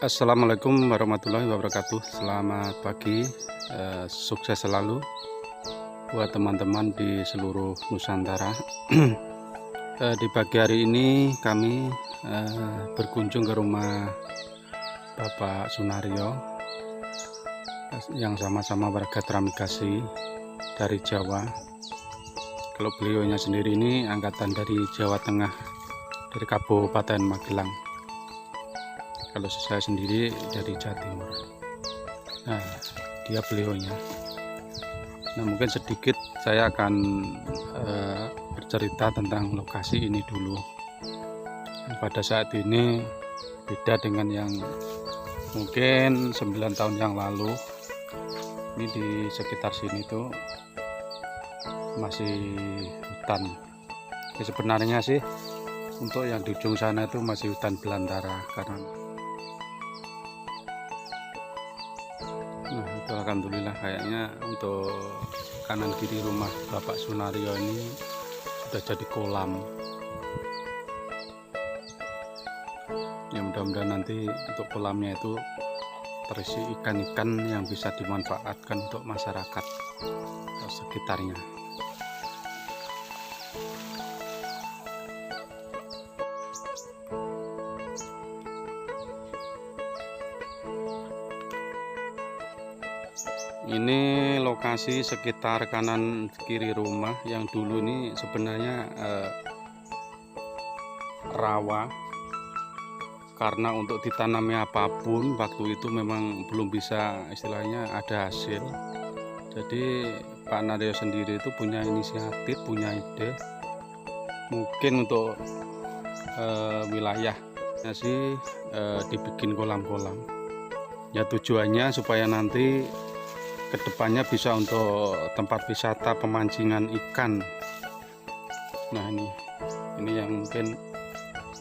Assalamualaikum warahmatullahi wabarakatuh. Selamat pagi, sukses selalu buat teman-teman di seluruh Nusantara. Di pagi hari ini kami berkunjung ke rumah Bapak Sunario yang sama-sama warga Tramikasi dari Jawa. Kalau beliaunya sendiri ini angkatan dari Jawa Tengah, dari Kabupaten Magelang. Kalau saya sendiri dari Jawa Timur. Nah, dia beliaunya. Nah, mungkin sedikit saya akan bercerita tentang lokasi ini dulu. Pada saat ini beda dengan yang mungkin 9 tahun yang lalu. Ini di sekitar sini tuh masih hutan. Ya, sebenarnya sih untuk yang di ujung sana itu masih hutan belantara karena itu alhamdulillah kayaknya untuk kanan kiri rumah Bapak Sunario ini sudah jadi kolam. Ya mudah-mudahan nanti untuk kolamnya itu terisi ikan-ikan yang bisa dimanfaatkan untuk masyarakat sekitarnya. Ini lokasi sekitar kanan kiri rumah yang dulu ini sebenarnya rawa, karena untuk ditanami apapun waktu itu memang belum bisa istilahnya ada hasil. Jadi Pak Nario sendiri itu punya inisiatif, punya ide mungkin untuk wilayahnya sih dibikin kolam-kolam. Ya tujuannya supaya nanti kedepannya bisa untuk tempat wisata pemancingan ikan. Nah ini yang mungkin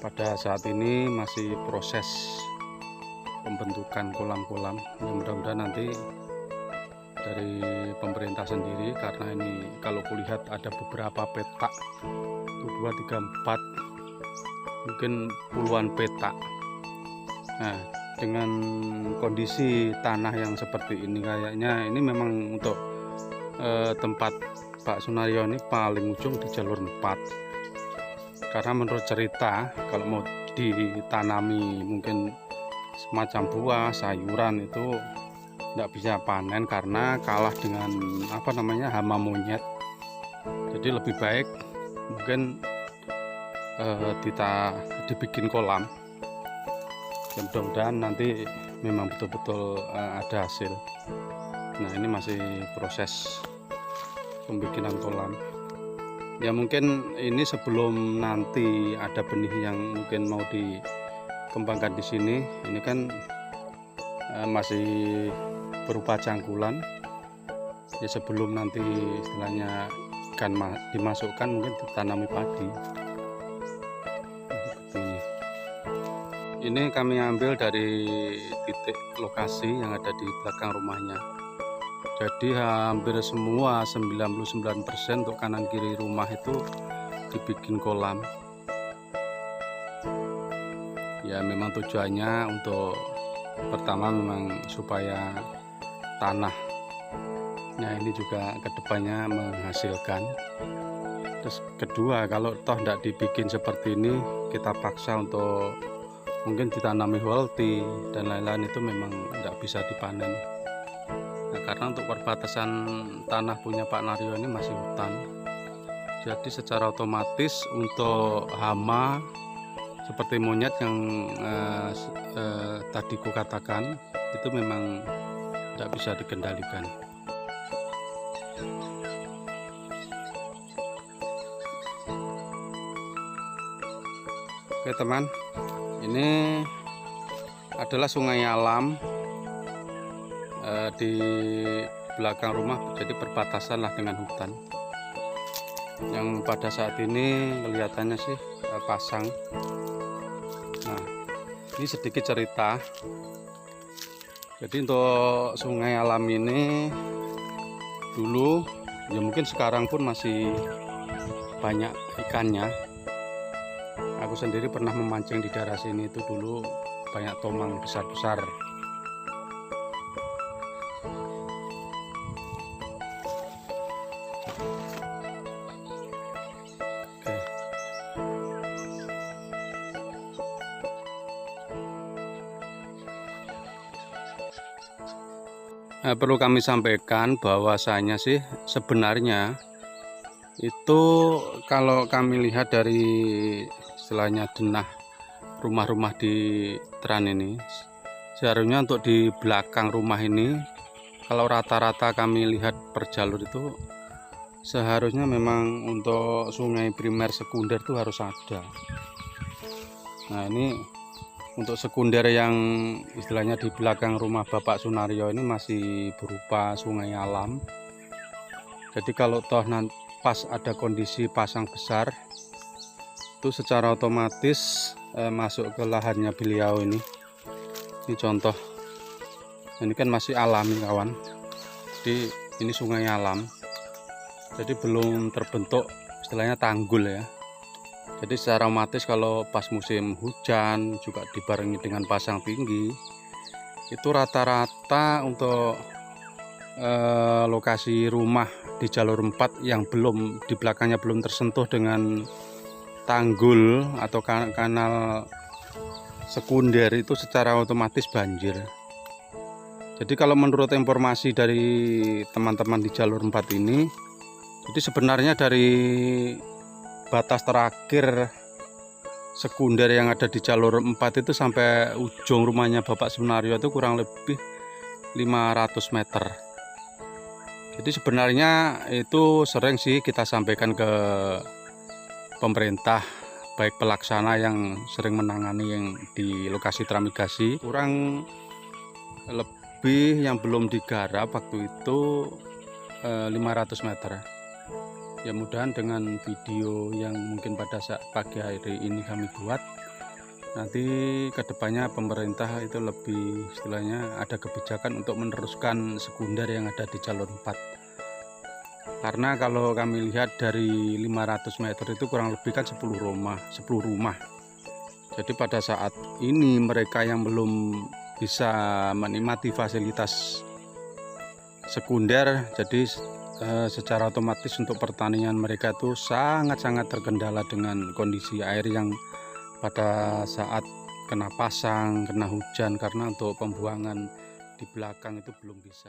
pada saat ini masih proses pembentukan kolam-kolam. Yang mudah-mudahan nanti dari pemerintah sendiri, karena ini kalau kulihat ada beberapa petak, 2, 3, 4 mungkin puluhan petak. Nah, dengan kondisi tanah yang seperti ini kayaknya ini memang untuk tempat Pak Sunario ini paling ujung di jalur 4, karena menurut cerita kalau mau ditanami mungkin semacam buah sayuran itu tidak bisa panen karena kalah dengan hama monyet. Jadi lebih baik mungkin dibikin kolam. Ya, mudah-mudahan nanti memang betul-betul ada hasil. Nah ini masih proses pembikinan kolam. Ya mungkin ini sebelum nanti ada benih yang mungkin mau dikembangkan di sini. Ini kan masih berupa cangkulan. Ya sebelum nanti istilahnya ikan dimasukkan mungkin ditanami padi. Ini kami ambil dari titik lokasi yang ada di belakang rumahnya. Jadi hampir semua 99% untuk kanan kiri rumah itu dibikin kolam. Ya memang tujuannya untuk pertama memang supaya tanahnya ini juga kedepannya menghasilkan. Terus kedua, kalau toh tidak dibikin seperti ini, kita paksa untuk mungkin ditanami holti dan lain-lain, itu memang tidak bisa dipanen. Nah, karena untuk perbatasan tanah punya Pak Nario ini masih hutan, jadi secara otomatis untuk hama seperti monyet yang tadi kukatakan itu memang tidak bisa dikendalikan. Oke teman, ini adalah sungai alam di belakang rumah, jadi berbatasan lah dengan hutan. Yang pada saat ini kelihatannya sih pasang. Nah, ini sedikit cerita. Jadi untuk sungai alam ini dulu, ya mungkin sekarang pun masih banyak ikannya. Aku sendiri pernah memancing di daerah sini itu dulu banyak tomang besar-besar. Nah, perlu kami sampaikan bahwasanya sih sebenarnya itu kalau kami lihat dari istilahnya denah rumah-rumah di Tran ini, seharusnya untuk di belakang rumah ini, kalau rata-rata kami lihat per jalur itu seharusnya memang untuk sungai primer sekunder itu harus ada. Nah, ini untuk sekunder yang istilahnya di belakang rumah Bapak Sunaryo ini masih berupa sungai alam. Jadi kalau toh nanti pas ada kondisi pasang besar, itu secara otomatis masuk ke lahannya beliau ini. Ini contoh, ini kan masih alami kawan. Jadi ini sungai alam. Jadi belum terbentuk istilahnya tanggul ya. Jadi secara otomatis kalau pas musim hujan juga dibarengi dengan pasang tinggi, itu rata-rata untuk lokasi rumah di jalur 4 yang belum di belakangnya belum tersentuh dengan tanggul atau kanal sekunder itu secara otomatis banjir. Jadi kalau menurut informasi dari teman-teman di jalur 4 ini, jadi sebenarnya dari batas terakhir sekunder yang ada di jalur 4 itu sampai ujung rumahnya Bapak Sunaryo itu kurang lebih 500 meter. Jadi sebenarnya itu sering sih kita sampaikan ke pemerintah, baik pelaksana yang sering menangani yang di lokasi tramigasi, kurang lebih yang belum digarap waktu itu 500 meter. Ya mudahan dengan video yang mungkin pada saat pagi hari ini kami buat, nanti kedepannya pemerintah itu lebih istilahnya ada kebijakan untuk meneruskan sekunder yang ada di jalur 4. Karena kalau kami lihat dari 500 meter itu kurang lebih kan 10 rumah. Jadi pada saat ini mereka yang belum bisa menikmati fasilitas sekunder, jadi secara otomatis untuk pertanian mereka itu sangat-sangat terkendala dengan kondisi air yang pada saat kena pasang, kena hujan, karena untuk pembuangan di belakang itu belum bisa.